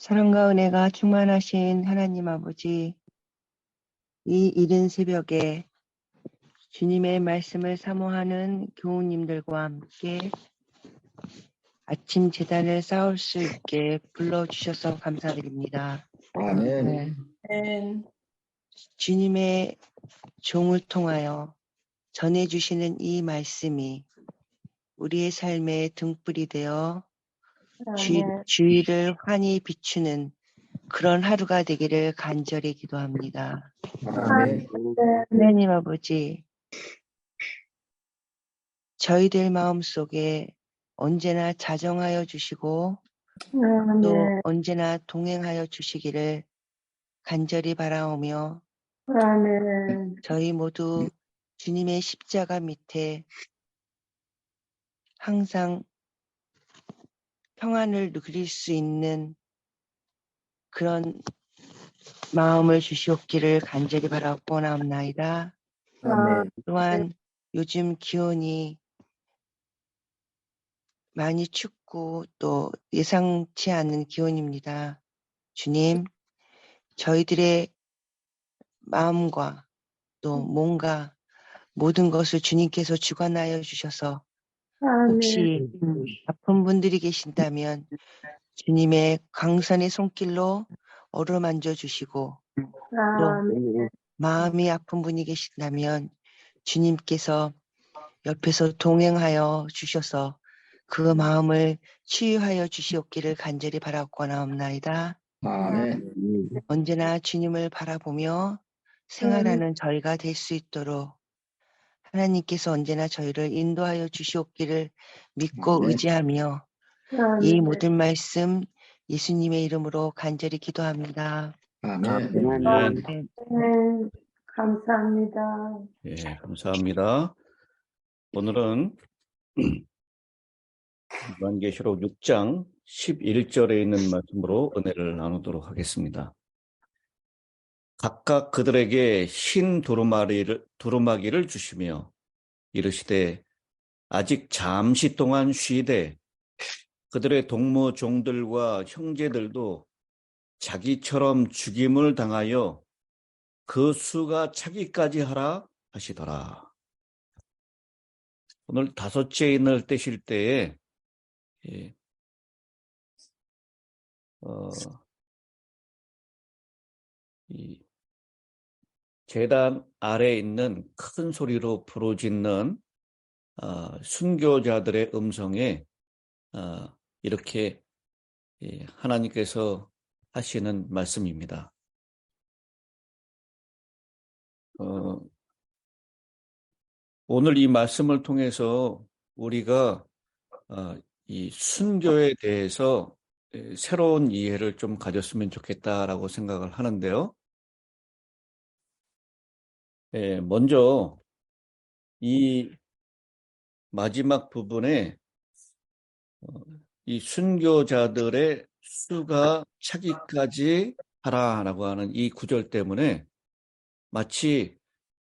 사랑과 은혜가 충만하신 하나님 아버지, 이 이른 새벽에 주님의 말씀을 사모하는 교우님들과 함께 아침 제단을 쌓을 수 있게 불러주셔서 감사드립니다. 아멘. 주님의 종을 통하여 전해주시는 이 말씀이 우리의 삶의 등불이 되어 주위를 환히 비추는 그런 하루가 되기를 간절히 기도합니다. 아멘. 하나님 아버지, 저희들 마음속에 언제나 자정하여 주시고 또 언제나 동행하여 주시기를 간절히 바라오며 저희 모두 주님의 십자가 밑에 항상 평안을 누릴 수 있는 그런 마음을 주시옵기를 간절히 바라고 나옵나이다. 아멘. 또한 요즘 기온이 많이 춥고 또 예상치 않은 기온입니다. 주님, 저희들의 마음과 또 몸과 모든 것을 주님께서 주관하여 주셔서 혹시 아픈 분들이 계신다면 주님의 광선의 손길로 어루만져 주시고 또 마음이 아픈 분이 계신다면 주님께서 옆에서 동행하여 주셔서 그 마음을 치유하여 주시옵기를 간절히 바라고나옵나이다. 아멘. 언제나 주님을 바라보며 생활하는 저희가 될 수 있도록 하나님께서 언제나 저희를 인도하여 주시옵기를 믿고 아멘. 의지하며 이 모든 말씀 예수님의 이름으로 간절히 기도합니다. 아멘. 네. 감사합니다. 예, 감사합니다. 오늘은 요한계시록 6장 11절에 있는 말씀으로 은혜를 나누도록 하겠습니다. 각각 그들에게 흰 두루마기를 주시며 이르시되 아직 잠시 동안 쉬되 그들의 동무 종들과 형제들도 자기처럼 죽임을 당하여 그 수가 차기까지 하라 하시더라. 오늘 다섯째 인을 떼실 때에 이 제단 아래에 있는 큰 소리로 부르짖는 순교자들의 음성에 이렇게 하나님께서 하시는 말씀입니다. 오늘 이 말씀을 통해서 우리가 이 순교에 대해서 새로운 이해를 좀 가졌으면 좋겠다라고 생각을 하는데요. 먼저 이 마지막 부분에 이 순교자들의 수가 차기까지 하라라고 하는 이 구절 때문에 마치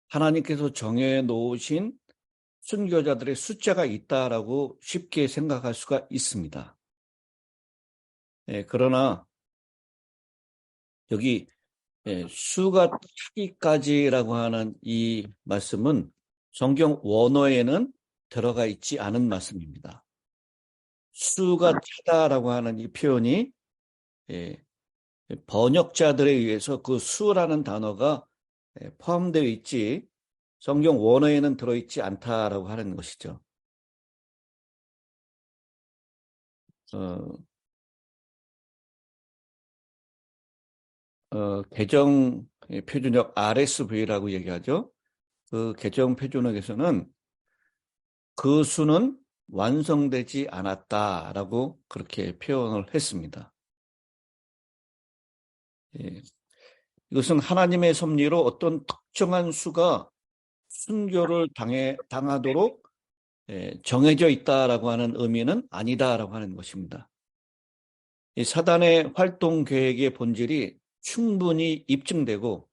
하나님께서 정해 놓으신 순교자들의 숫자가 있다라고 쉽게 생각할 수가 있습니다. 그러나 여기 수가 차기까지라고 하는 이 말씀은 성경 원어에는 들어가 있지 않은 말씀입니다. 수가 차다라고 하는 이 표현이 번역자들에 의해서 그 수라는 단어가 포함되어 있지 성경 원어에는 들어있지 않다라고 하는 것이죠. 개정 표준역 RSV라고 얘기하죠. 그 개정 표준역에서는 그 수는 완성되지 않았다라고 그렇게 표현을 했습니다. 이것은 하나님의 섭리로 어떤 특정한 수가 순교를 당하도록 정해져 있다라고 하는 의미는 아니다라고 하는 것입니다. 이 사단의 활동 계획의 본질이 충분히 입증되고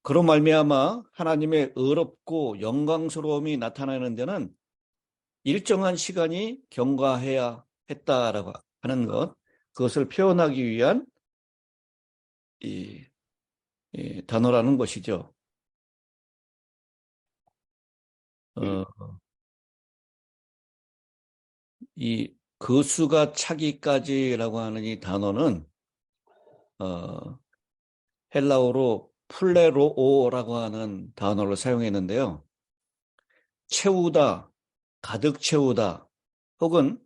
그로 말미암아 하나님의 의롭고 영광스러움이 나타나는 데는 일정한 시간이 경과해야 했다라고 하는 것, 그것을 표현하기 위한 이 단어라는 것이죠. 이 그수가 차기까지라고 하는 이 단어는 헬라어로 플레로오라고 하는 단어를 사용했는데요. 채우다, 가득 채우다, 혹은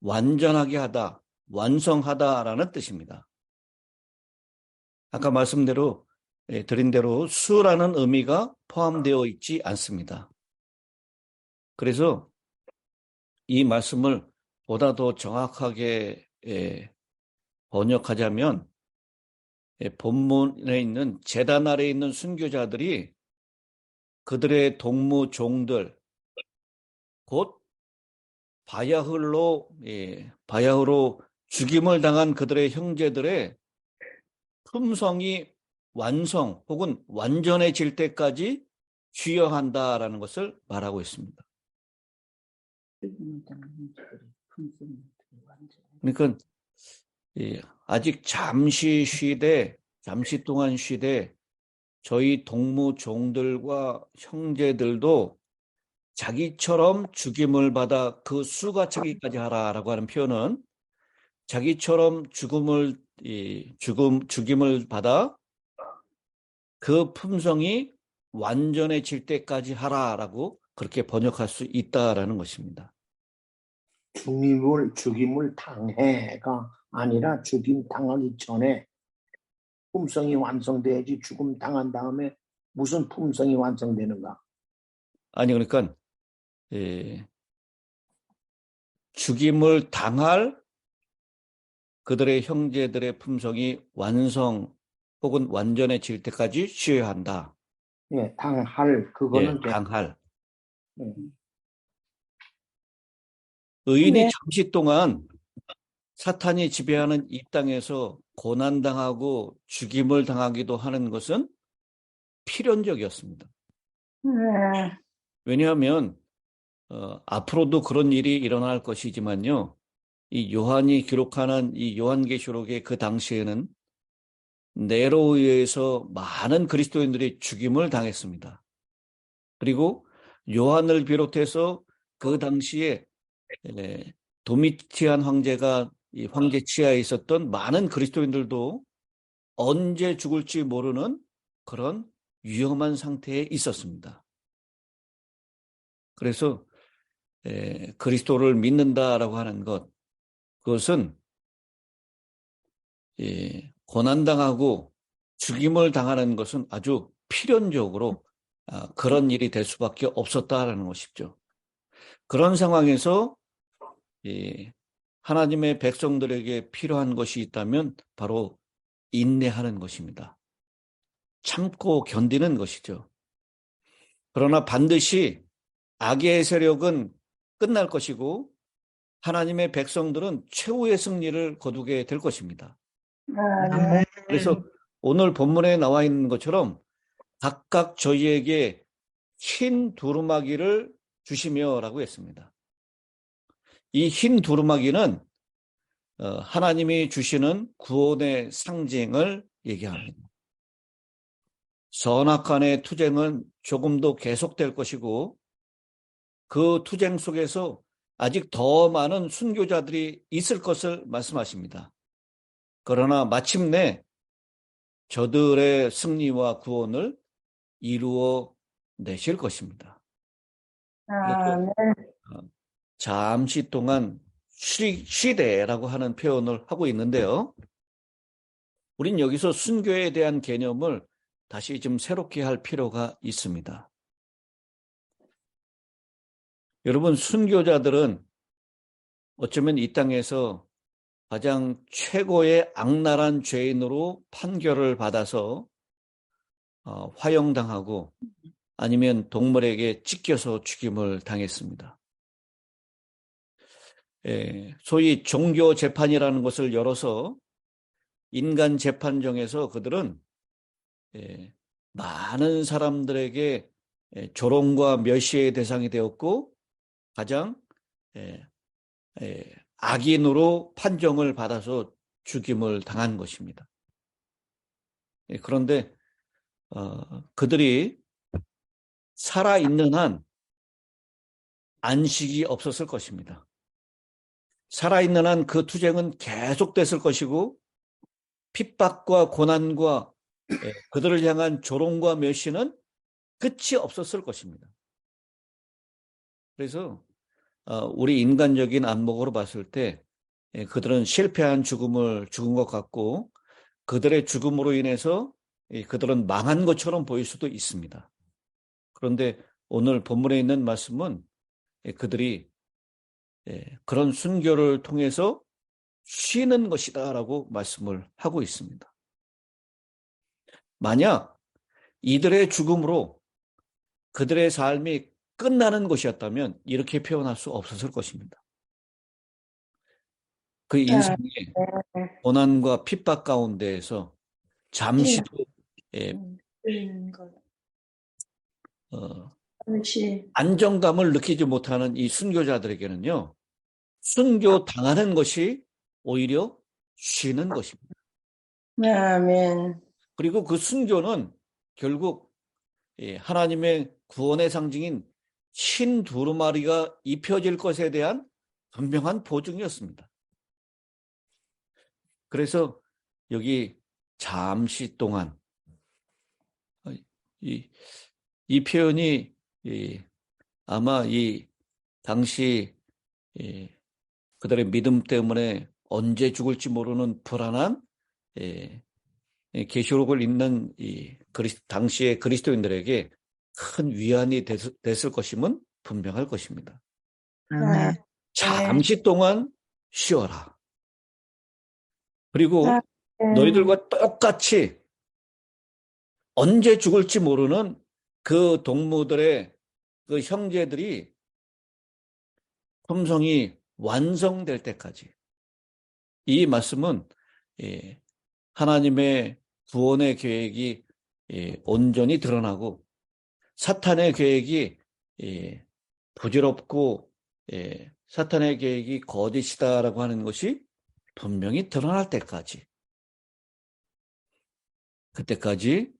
완전하게 하다, 완성하다라는 뜻입니다. 아까 드린 대로 수라는 의미가 포함되어 있지 않습니다. 그래서 이 말씀을 보다 더 정확하게 번역하자면 본문에 있는 제단 아래에 있는 순교자들이 그들의 동무 종들 곧 바야흐로 죽임을 당한 그들의 형제들의 품성이 완성 혹은 완전해질 때까지 쉬어한다라는 것을 말하고 있습니다. 그러니까 아직 잠시 동안 쉬되 저희 동무 종들과 형제들도 자기처럼 죽임을 받아 그 수가 차기까지 하라라고 하는 표현은 자기처럼 죽임을 받아 그 품성이 완전해질 때까지 하라라고 그렇게 번역할 수 있다라는 것입니다. 죽임을 당해가 아니라 죽임 당하기 전에 품성이 완성돼야지 죽음 당한 다음에 무슨 품성이 완성되는가? 아니 그러니까 죽임을 당할 그들의 형제들의 품성이 완성 혹은 완전해질 때까지 쉬어야 한다. 예, 당할 그거는 당할. 네. 의인이 네. 잠시 동안 사탄이 지배하는 이 땅에서 고난당하고 죽임을 당하기도 하는 것은 필연적이었습니다. 네. 왜냐하면 앞으로도 그런 일이 일어날 것이지만요. 이 요한이 기록하는 이 요한계시록의 그 당시에는 네로에 의해서 많은 그리스도인들이 죽임을 당했습니다. 그리고 요한을 비롯해서 그 당시에 도미티안 황제가 이 황제 치하에 있었던 많은 그리스도인들도 언제 죽을지 모르는 그런 위험한 상태에 있었습니다. 그래서 그리스도를 믿는다라고 하는 것, 그것은 고난당하고 죽임을 당하는 것은 아주 필연적으로 그런 일이 될 수밖에 없었다라는 것이죠. 그런 상황에서 하나님의 백성들에게 필요한 것이 있다면 바로 인내하는 것입니다. 참고 견디는 것이죠. 그러나 반드시 악의 세력은 끝날 것이고 하나님의 백성들은 최후의 승리를 거두게 될 것입니다. 네. 그래서 오늘 본문에 나와 있는 것처럼 각각 저희에게 흰 두루마기를 주시며라고 했습니다. 이 흰 두루마기는 하나님이 주시는 구원의 상징을 얘기합니다. 선악간의 투쟁은 조금도 계속될 것이고 그 투쟁 속에서 아직 더 많은 순교자들이 있을 것을 말씀하십니다. 그러나 마침내 저들의 승리와 구원을 이루어 내실 것입니다. 네. 잠시 동안 쉬되라고 하는 표현을 하고 있는데요. 우린 여기서 순교에 대한 개념을 다시 좀 새롭게 할 필요가 있습니다. 여러분, 순교자들은 어쩌면 이 땅에서 가장 최고의 악랄한 죄인으로 판결을 받아서 화형당하고 아니면 동물에게 찢겨서 죽임을 당했습니다. 소위 종교 재판이라는 것을 열어서 인간 재판정에서 그들은 많은 사람들에게 조롱과 멸시의 대상이 되었고 가장 악인으로 판정을 받아서 죽임을 당한 것입니다. 그런데 그들이 살아있는 한 안식이 없었을 것입니다. 살아있는 한 그 투쟁은 계속됐을 것이고 핍박과 고난과 그들을 향한 조롱과 멸시는 끝이 없었을 것입니다. 그래서 우리 인간적인 안목으로 봤을 때 그들은 실패한 죽은 것 같고 그들의 죽음으로 인해서 그들은 망한 것처럼 보일 수도 있습니다. 그런데 오늘 본문에 있는 말씀은 그들이 그런 순교를 통해서 쉬는 것이다라고 말씀을 하고 있습니다. 만약 이들의 죽음으로 그들의 삶이 끝나는 것이었다면 이렇게 표현할 수 없었을 것입니다. 그 인생의 고난과 핍박 가운데에서 잠시도 안정감을 느끼지 못하는 이 순교자들에게는요, 순교 당하는 것이 오히려 쉬는 것입니다. 아멘. 그리고 그 순교는 결국 하나님의 구원의 상징인 흰 두루마리가 입혀질 것에 대한 분명한 보증이었습니다. 그래서 여기 잠시 동안 이 표현이 아마 이 당시 그들의 믿음 때문에 언제 죽을지 모르는 불안한 계시록을 읽는 당시의 그리스도인들에게 큰 위안이 됐을 것임은 분명할 것입니다. 아멘. 잠시 동안 쉬어라. 그리고 너희들과 똑같이 언제 죽을지 모르는 그 동무들의 그 형제들이 품성이 완성될 때까지. 이 말씀은 하나님의 구원의 계획이 온전히 드러나고 사탄의 계획이 부질없고 사탄의 계획이 거짓이다라고 하는 것이 분명히 드러날 때까지, 그때까지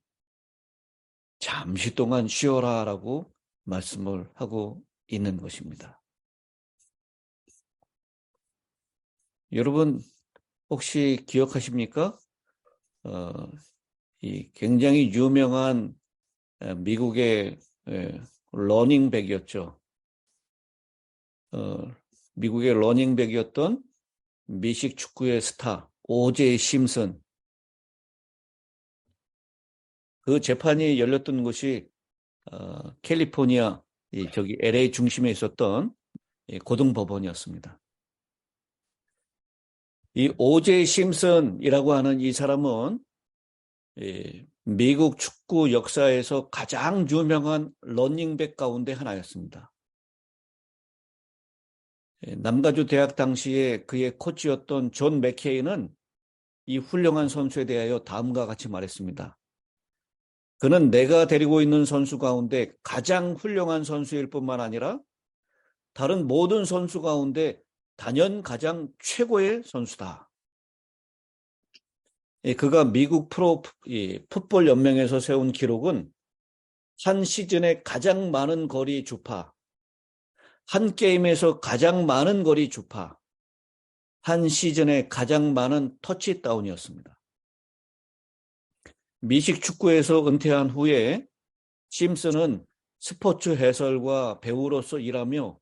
잠시 동안 쉬어라라고 말씀을 하고 있는 것입니다. 여러분 혹시 기억하십니까? 이 굉장히 유명한 미국의 러닝백이었죠. 미국의 러닝백이었던 미식 축구의 스타 오제이 심슨. 그 재판이 열렸던 곳이 캘리포니아 저기 LA 중심에 있었던 고등법원이었습니다. 이 오제이 심슨이라고 하는 이 사람은 미국 축구 역사에서 가장 유명한 러닝백 가운데 하나였습니다. 남가주 대학 당시에 그의 코치였던 존 맥케이는 이 훌륭한 선수에 대하여 다음과 같이 말했습니다. 그는 내가 데리고 있는 선수 가운데 가장 훌륭한 선수일 뿐만 아니라 다른 모든 선수 가운데 단연 가장 최고의 선수다. 그가 미국 프로 풋볼 연맹에서 세운 기록은 한 시즌에 가장 많은 거리 주파, 한 게임에서 가장 많은 거리 주파, 한 시즌에 가장 많은 터치다운이었습니다. 미식 축구에서 은퇴한 후에 심슨은 스포츠 해설과 배우로서 일하며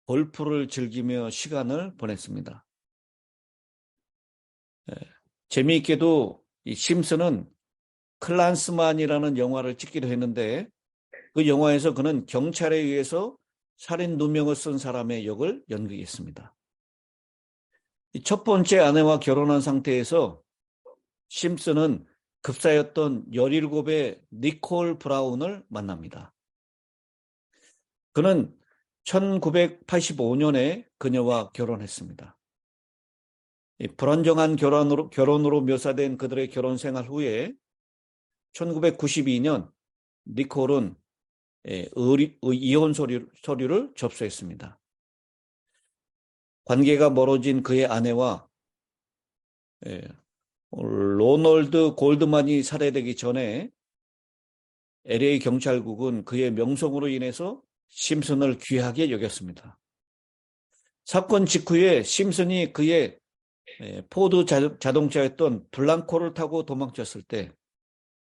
골프를 즐기며 시간을 보냈습니다. 재미있게도 이 심슨은 클란스만이라는 영화를 찍기도 했는데 그 영화에서 그는 경찰에 의해서 살인 누명을 쓴 사람의 역을 연기했습니다. 첫 번째 아내와 결혼한 상태에서 심슨은 급사였던 17의 니콜 브라운을 만납니다. 그는 1985년에 그녀와 결혼했습니다. 불안정한 결혼으로 묘사된 그들의 결혼 생활 후에 1992년 니콜은 이혼 서류를 접수했습니다. 관계가 멀어진 그의 아내와 예, 로널드 골드만이 살해되기 전에 LA 경찰국은 그의 명성으로 인해서 심슨을 귀하게 여겼습니다. 사건 직후에 심슨이 그의 포드 자동차였던 블랑코를 타고 도망쳤을 때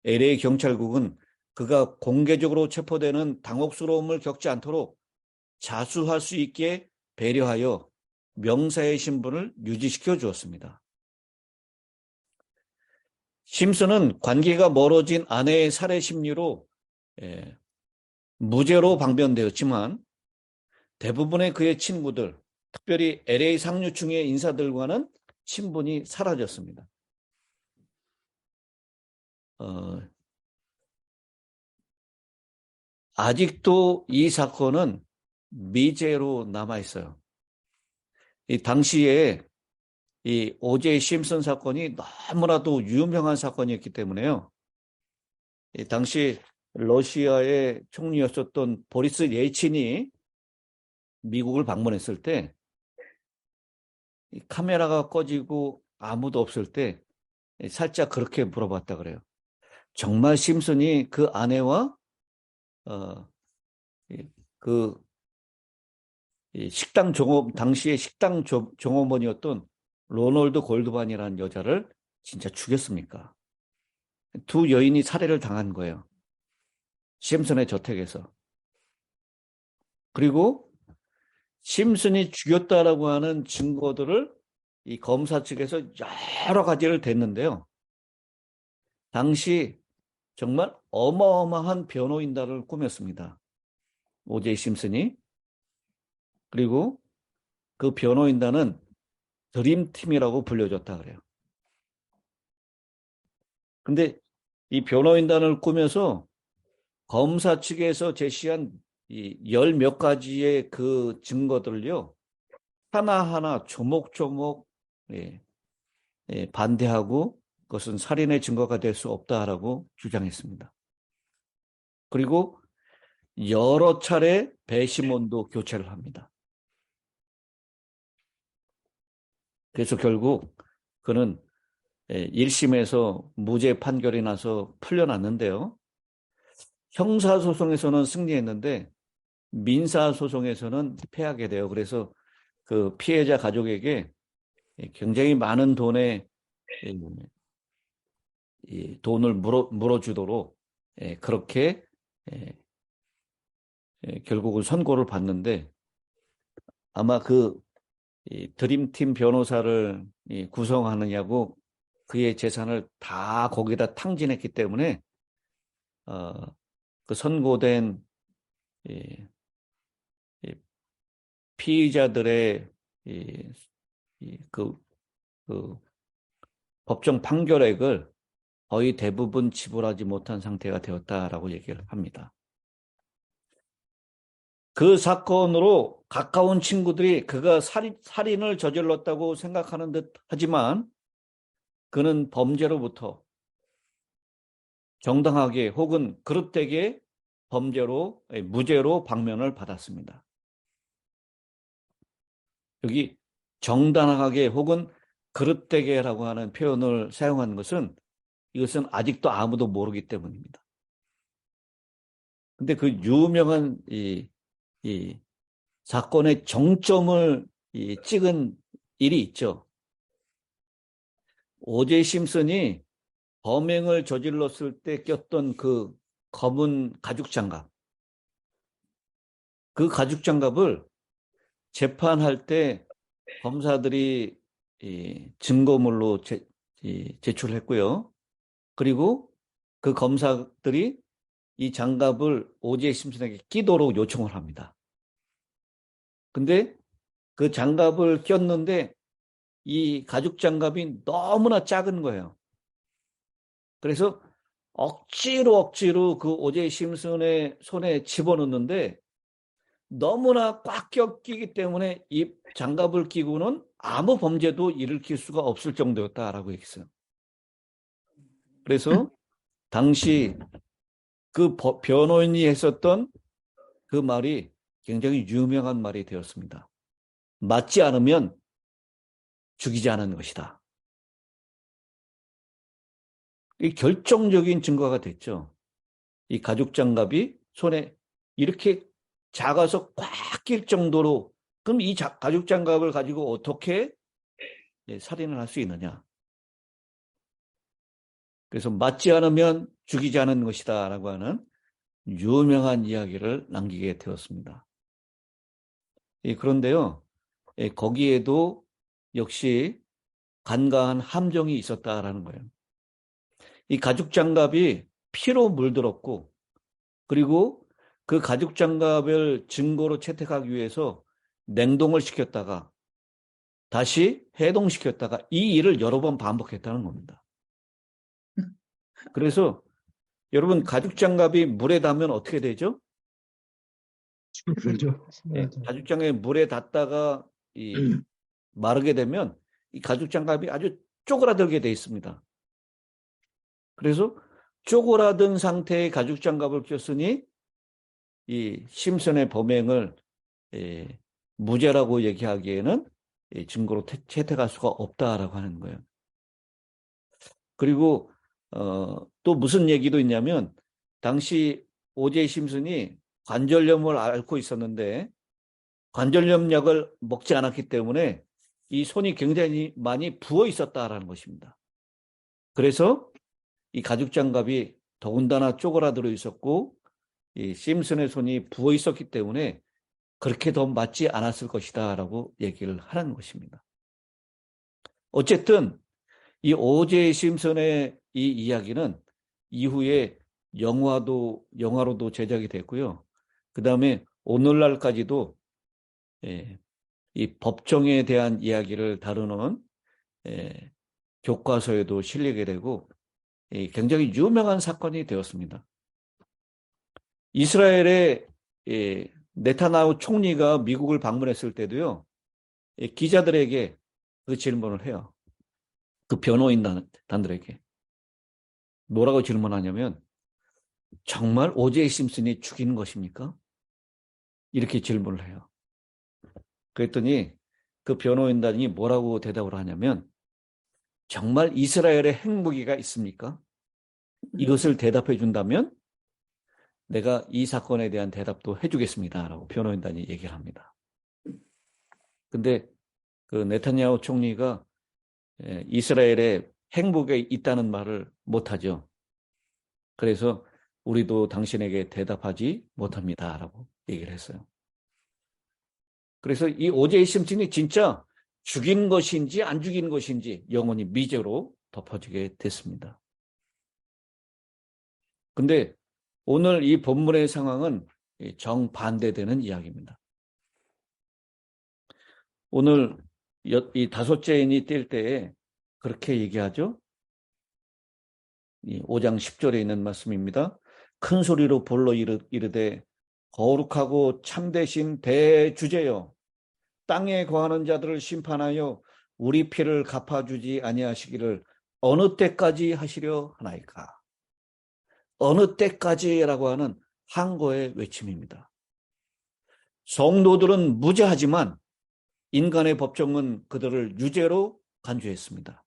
LA 경찰국은 그가 공개적으로 체포되는 당혹스러움을 겪지 않도록 자수할 수 있게 배려하여 명사의 신분을 유지시켜 주었습니다. 심슨은 관계가 멀어진 아내의 살해 심리로 무죄로 방변되었지만 대부분의 그의 친구들, 특별히 LA 상류층의 인사들과는 친분이 사라졌습니다. 아직도 이 사건은 미제로 남아 있어요. 이 당시에 이 오제이 심슨 사건이 너무나도 유명한 사건이었기 때문에요. 이 당시 러시아의 총리였었던 보리스 예친이 미국을 방문했을 때 이 카메라가 꺼지고 아무도 없을 때 살짝 그렇게 물어봤다 그래요. 정말 심슨이 그 아내와 식당 종업 당시의 식당 종업원이었던 로널드 골드만이라는 여자를 진짜 죽였습니까? 두 여인이 살해를 당한 거예요. 심슨의 저택에서. 그리고 심슨이 죽였다라고 하는 증거들을 이 검사 측에서 여러 가지를 댔는데요. 당시 정말 어마어마한 변호인단을 꾸몄습니다. 오제이 심슨이. 그리고 그 변호인단은 드림팀이라고 불려졌다 그래요. 근데 이 변호인단을 꾸며서 검사 측에서 제시한 이 열 몇 가지의 그 증거들을요, 하나하나 조목조목 반대하고 그것은 살인의 증거가 될 수 없다라고 주장했습니다. 그리고 여러 차례 배심원도 교체를 합니다. 그래서 결국 그는 1심에서 무죄 판결이 나서 풀려났는데요. 형사소송에서는 승리했는데 민사소송에서는 패하게 돼요. 그래서 그 피해자 가족에게 굉장히 많은 돈을 물어주도록 그렇게 결국은 선고를 받는데 아마 그 드림팀 변호사를 구성하느냐고 그의 재산을 다 거기다 탕진했기 때문에 그 선고된 피의자들의 그 법정 판결액을 거의 대부분 지불하지 못한 상태가 되었다라고 얘기를 합니다. 그 사건으로 가까운 친구들이 그가 살인을 저질렀다고 생각하는 듯 하지만 그는 범죄로부터 정당하게 혹은 그릇되게 무죄로 방면을 받았습니다. 여기 정당하게 혹은 그릇되게라고 하는 표현을 사용한 것은 이것은 아직도 아무도 모르기 때문입니다. 근데 그 유명한 이 사건의 정점을 찍은 일이 있죠. 오제이 심슨이 범행을 저질렀을 때 꼈던 그 검은 가죽 장갑. 그 가죽 장갑을 재판할 때 검사들이 증거물로 제출했고요. 그리고 그 검사들이 이 장갑을 오제이 심슨에게 끼도록 요청을 합니다. 근데 그 장갑을 꼈는데 이 가죽 장갑이 너무나 작은 거예요. 그래서 억지로 그 오제이 심슨의 손에 집어넣는데 너무나 꽉 끼기 때문에 이 장갑을 끼고는 아무 범죄도 일으킬 수가 없을 정도였다라고 얘기했어요. 그래서 당시 그 변호인이 했었던 그 말이 굉장히 유명한 말이 되었습니다. 맞지 않으면 죽이지 않은 것이다. 이 결정적인 증거가 됐죠. 이 가죽 장갑이 손에 이렇게 작아서 꽉 낄 정도로, 그럼 이 가죽 장갑을 가지고 어떻게 살인을 할 수 있느냐? 그래서 맞지 않으면 죽이지 않은 것이다라고 하는 유명한 이야기를 남기게 되었습니다. 그런데요, 거기에도 역시 간과한 함정이 있었다라는 거예요. 이 가죽 장갑이 피로 물들었고, 그리고 그 가죽 장갑을 증거로 채택하기 위해서 냉동을 시켰다가 다시 해동시켰다가 이 일을 여러 번 반복했다는 겁니다. 그래서 여러분, 가죽 장갑이 물에 닿으면 어떻게 되죠? 그렇죠. 가죽 장갑이 물에 닿다가 마르게 되면 이 가죽 장갑이 아주 쪼그라들게 돼 있습니다. 그래서 쪼그라든 상태의 가죽 장갑을 꼈으니 이 심슨의 범행을 무죄라고 얘기하기에는 증거로 채택할 수가 없다라고 하는 거예요. 그리고 또 무슨 얘기도 있냐면, 당시 오제이 심슨이 관절염을 앓고 있었는데 관절염 약을 먹지 않았기 때문에 이 손이 굉장히 많이 부어 있었다라는 것입니다. 그래서 이 가죽 장갑이 더군다나 쪼그라들어 있었고 이 심슨의 손이 부어 있었기 때문에 그렇게 더 맞지 않았을 것이다라고 얘기를 하는 것입니다. 어쨌든 이 오제이 심슨의 이 이야기는 이후에 영화로도 제작이 됐고요. 그 다음에 오늘날까지도 이 법정에 대한 이야기를 다루는 교과서에도 실리게 되고 굉장히 유명한 사건이 되었습니다. 이스라엘의 네타냐후 총리가 미국을 방문했을 때도요, 기자들에게 그 질문을 해요. 그 변호인단들에게 뭐라고 질문하냐면, 정말 오제이 심슨이 죽인 것입니까? 이렇게 질문을 해요. 그랬더니 그 변호인단이 뭐라고 대답을 하냐면, 정말 이스라엘에 핵무기가 있습니까? 이것을 대답해 준다면 내가 이 사건에 대한 대답도 해주겠습니다 라고 변호인단이 얘기를 합니다. 근데 그 네타냐후 총리가 이스라엘에 핵무기가 있다는 말을 못하죠. 그래서 우리도 당신에게 대답하지 못합니다 라고 얘기를 했어요. 그래서 이 오제이 심슨이 진짜 죽인 것인지 안 죽인 것인지 영원히 미제로 덮어지게 됐습니다. 근데 오늘 이 본문의 상황은 정반대되는 이야기입니다. 오늘 이 다섯째인이 뛸 때에 그렇게 얘기하죠. 이 5장 10절에 있는 말씀입니다. 큰 소리로 불러 이르되 거룩하고 참되신 대주제여, 땅에 거하는 자들을 심판하여 우리 피를 갚아주지 아니하시기를 어느 때까지 하시려 하나이까. 어느 때까지라고 하는 항거의 외침입니다. 성도들은 무죄하지만 인간의 법정은 그들을 유죄로 간주했습니다.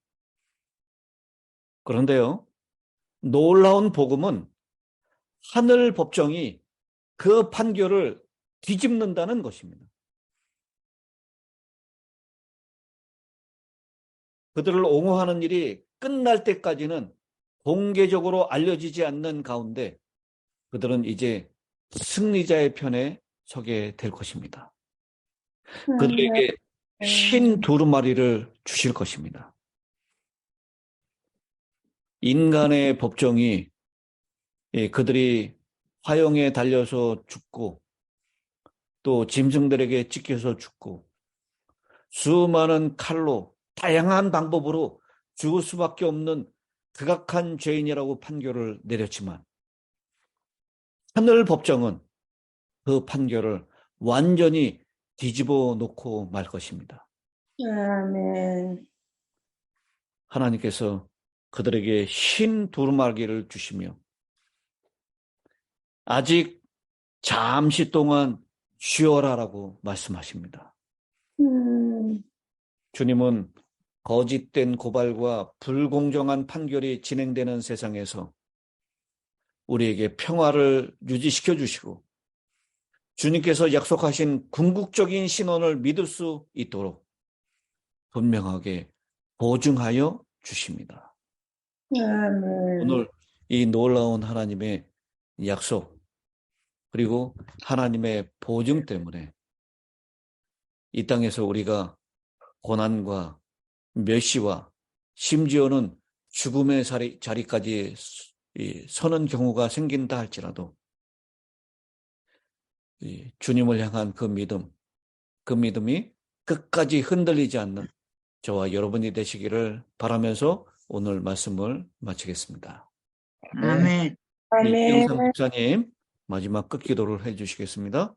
그런데요, 놀라운 복음은 하늘 법정이 그 판결을 뒤집는다는 것입니다. 그들을 옹호하는 일이 끝날 때까지는 공개적으로 알려지지 않는 가운데 그들은 이제 승리자의 편에 서게 될 것입니다. 그들에게 흰 두루마리를 주실 것입니다. 인간의 법정이 그들이 화형에 달려서 죽고 또 짐승들에게 찢겨서 죽고 수많은 칼로 다양한 방법으로 죽을 수밖에 없는 극악한 죄인이라고 판결을 내렸지만 하늘 법정은 그 판결을 완전히 뒤집어 놓고 말 것입니다. 아멘. 하나님께서 그들에게 흰 두루마기를 주시며 아직 잠시 동안 쉬어라라고 말씀하십니다. 주님은 거짓된 고발과 불공정한 판결이 진행되는 세상에서 우리에게 평화를 유지시켜 주시고 주님께서 약속하신 궁극적인 신원을 믿을 수 있도록 분명하게 보증하여 주십니다. 아멘. 오늘 이 놀라운 하나님의 약속 그리고 하나님의 보증 때문에 이 땅에서 우리가 고난과 멸시와 심지어는 죽음의 자리까지 서는 경우가 생긴다 할지라도 주님을 향한 그 믿음이 끝까지 흔들리지 않는 저와 여러분이 되시기를 바라면서 오늘 말씀을 마치겠습니다. 아멘. 아멘. 이영상 목사님 마지막 끝기도를 해주시겠습니다.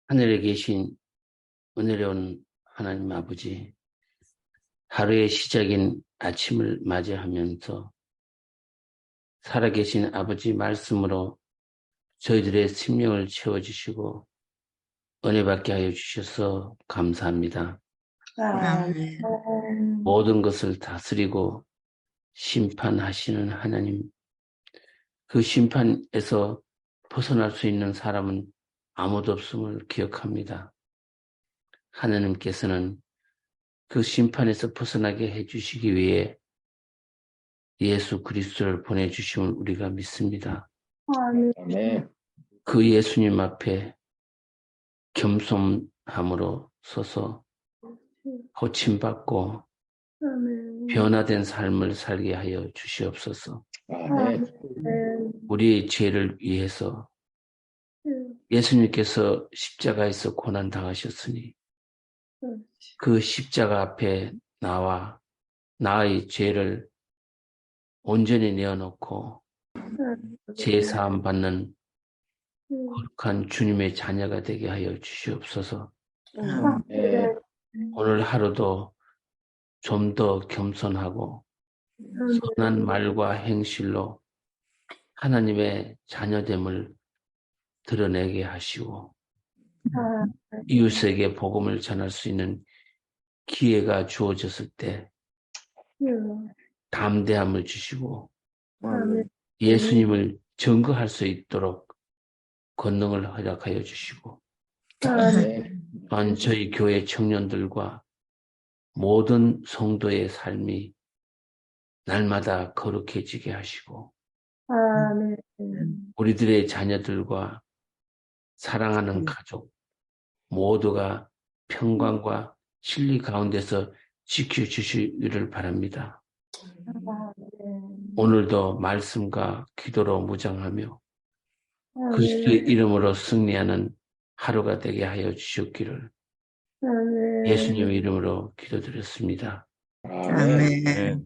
하늘에 계신 은혜로운 하나님 아버지, 하루의 시작인 아침을 맞이하면서 살아계신 아버지 말씀으로 저희들의 생명을 채워주시고 은혜 받게 하여 주셔서 감사합니다. 아멘. 모든 것을 다스리고 심판하시는 하나님, 그 심판에서 벗어날 수 있는 사람은 아무도 없음을 기억합니다. 하나님께서는 그 심판에서 벗어나게 해주시기 위해 예수 그리스도를 보내주심을 우리가 믿습니다. 아멘. 그 예수님 앞에 겸손함으로 서서 고침받고 변화된 삶을 살게 하여 주시옵소서. 아멘. 우리의 죄를 위해서 예수님께서 십자가에서 고난 당하셨으니 그 십자가 앞에 나와 나의 죄를 온전히 내어놓고 죄 사함 받는 거룩한 주님의 자녀가 되게 하여 주시옵소서. 아멘. 오늘 하루도 좀 더 겸손하고 선한 말과 행실로 하나님의 자녀됨을 드러내게 하시고 이웃에게 복음을 전할 수 있는 기회가 주어졌을 때 담대함을 주시고 예수님을 증거할 수 있도록 권능을 허락하여 주시고 또한 저희 교회 청년들과 모든 성도의 삶이 날마다 거룩해지게 하시고 우리들의 자녀들과 사랑하는 가족 모두가 평강과 진리 가운데서 지켜주시기를 바랍니다. 오늘도 말씀과 기도로 무장하며 그리스도의 이름으로 승리하는 하루가 되게 하여 주셨기를 예수님의 이름으로 기도드렸습니다. 아멘.